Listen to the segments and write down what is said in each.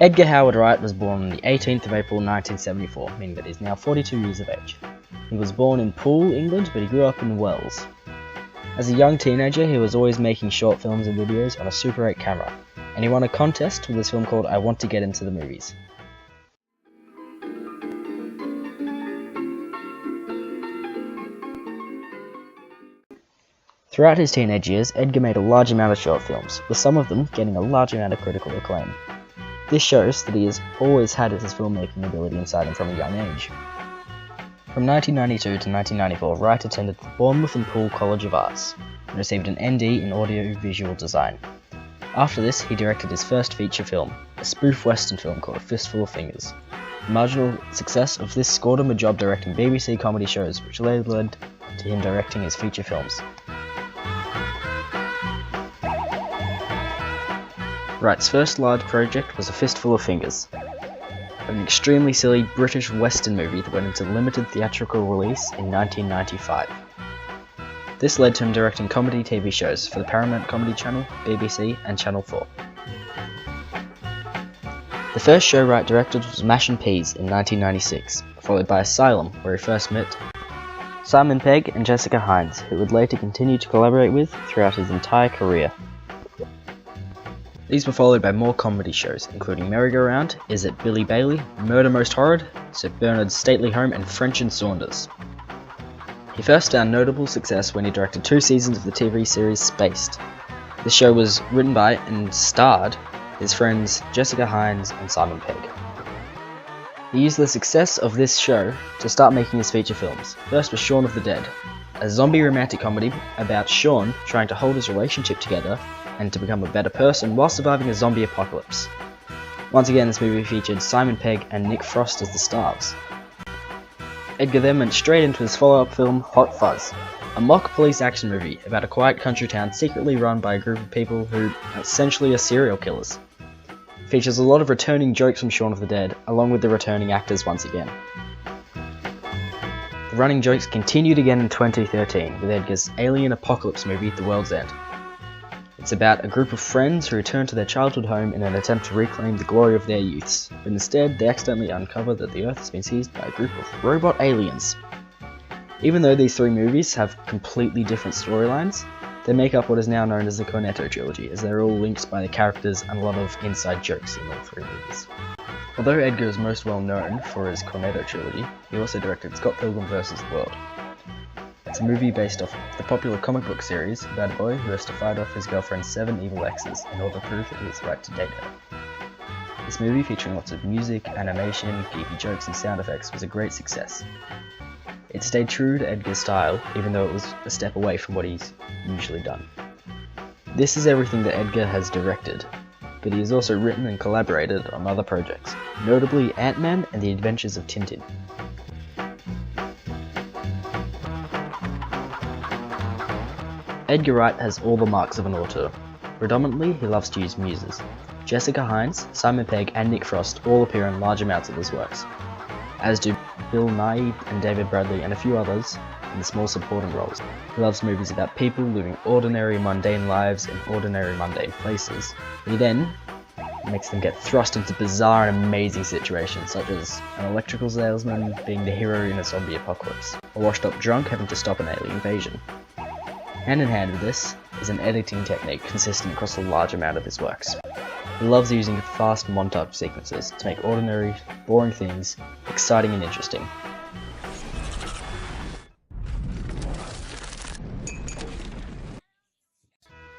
Edgar Howard Wright was born on the 18th of April 1974, meaning that he is now 42 years of age. He was born in Poole, England, but he grew up in Wells. As a young teenager, he was always making short films and videos on a Super 8 camera, and he won a contest with this film called I Want to Get Into the Movies. Throughout his teenage years, Edgar made a large amount of short films, with some of them getting a large amount of critical acclaim. This shows that he has always had his filmmaking ability inside him from a young age. From 1992 to 1994, Wright attended the Bournemouth and Poole College of Arts, and received an ND in Audio-Visual Design. After this, he directed his first feature film, a spoof western film called A Fistful of Fingers. The marginal success of this scored him a job directing BBC comedy shows, which later led to him directing his feature films. Wright's first large project was A Fistful of Fingers, an extremely silly British western movie that went into limited theatrical release in 1995. This led to him directing comedy TV shows for the Paramount Comedy Channel, BBC, and Channel 4. The first show Wright directed was Mashin' Peas in 1996, followed by Asylum, where he first met Simon Pegg and Jessica Hines, who would later continue to collaborate with throughout his entire career. These were followed by more comedy shows, including Merry-Go-Round, Is It Billy Bailey, Murder Most Horrid, Sir Bernard's Stately Home, and French and Saunders. He first found notable success when he directed 2 seasons of the TV series Spaced. This show was written by and starred his friends Jessica Hines and Simon Pegg. He used the success of this show to start making his feature films. First was Shaun of the Dead, a zombie romantic comedy about Shaun trying to hold his relationship together and to become a better person while surviving a zombie apocalypse. Once again, this movie featured Simon Pegg and Nick Frost as the stars. Edgar then went straight into his follow-up film Hot Fuzz, a mock police action movie about a quiet country town secretly run by a group of people who essentially are serial killers. It features a lot of returning jokes from Shaun of the Dead, along with the returning actors once again. The running jokes continued again in 2013 with Edgar's alien apocalypse movie The World's End. It's about a group of friends who return to their childhood home in an attempt to reclaim the glory of their youths, but instead they accidentally uncover that the Earth has been seized by a group of robot aliens. Even though these 3 movies have completely different storylines, they make up what is now known as the Cornetto trilogy, as they're all linked by the characters and a lot of inside jokes in all 3 movies. Although Edgar is most well known for his Cornetto trilogy, he also directed Scott Pilgrim vs. the World. It's a movie based off the popular comic book series about a boy who has to fight off his girlfriend's 7 evil exes in order to prove that he has the right to date her. This movie, featuring lots of music, animation, geeky jokes and sound effects, was a great success. It stayed true to Edgar's style, even though it was a step away from what he's usually done. This is everything that Edgar has directed, but he has also written and collaborated on other projects, notably Ant-Man and the Adventures of Tintin. Edgar Wright has all the marks of an auteur. Predominantly, he loves to use muses. Jessica Hines, Simon Pegg, and Nick Frost all appear in large amounts of his works, as do Bill Nighy and David Bradley and a few others in the small supporting roles. He loves movies about people living ordinary, mundane lives in ordinary, mundane places. He then makes them get thrust into bizarre and amazing situations, such as an electrical salesman being the hero in a zombie apocalypse, a washed-up drunk having to stop an alien invasion. Hand in hand with this is an editing technique consistent across a large amount of his works. He loves using fast montage sequences to make ordinary, boring things exciting and interesting.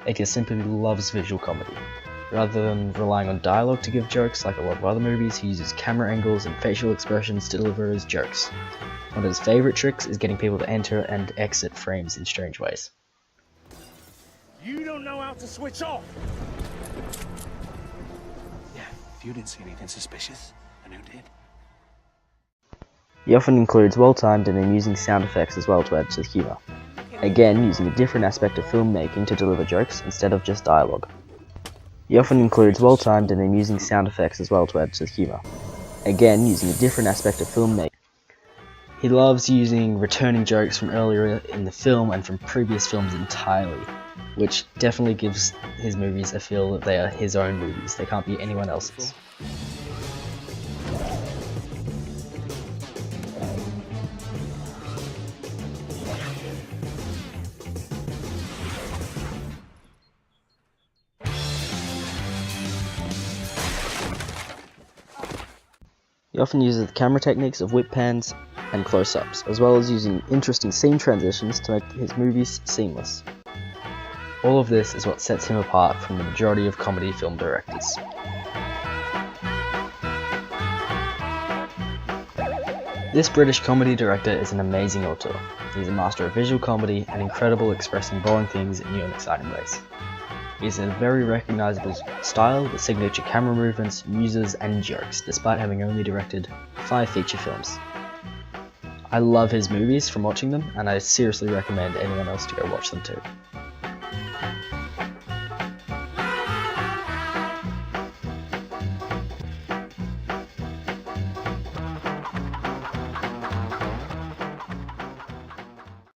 Edgar simply loves visual comedy. Rather than relying on dialogue to give jokes like a lot of other movies, he uses camera angles and facial expressions to deliver his jokes. One of his favourite tricks is getting people to enter and exit frames in strange ways. You don't know how to switch off! Yeah, if you didn't see anything suspicious, and who did? He often includes well-timed and amusing sound effects as well to add to the humour. Again, using a different aspect of filmmaking to deliver jokes instead of just dialogue. He often includes well-timed and amusing sound effects as well to add to the humour. Again, using a different aspect of filmmaking. He loves using returning jokes from earlier in the film and from previous films entirely, which definitely gives his movies a feel that they are his own movies. They can't be anyone else's. He often uses the camera techniques of whip pans and close-ups, as well as using interesting scene transitions to make his movies seamless. All of this is what sets him apart from the majority of comedy film directors. This British comedy director is an amazing auteur. He's a master of visual comedy and incredible at expressing boring things in new and exciting ways. He has a very recognisable style with signature camera movements, muses and jokes, despite having only directed 5 feature films. I love his movies from watching them, and I seriously recommend anyone else to go watch them too.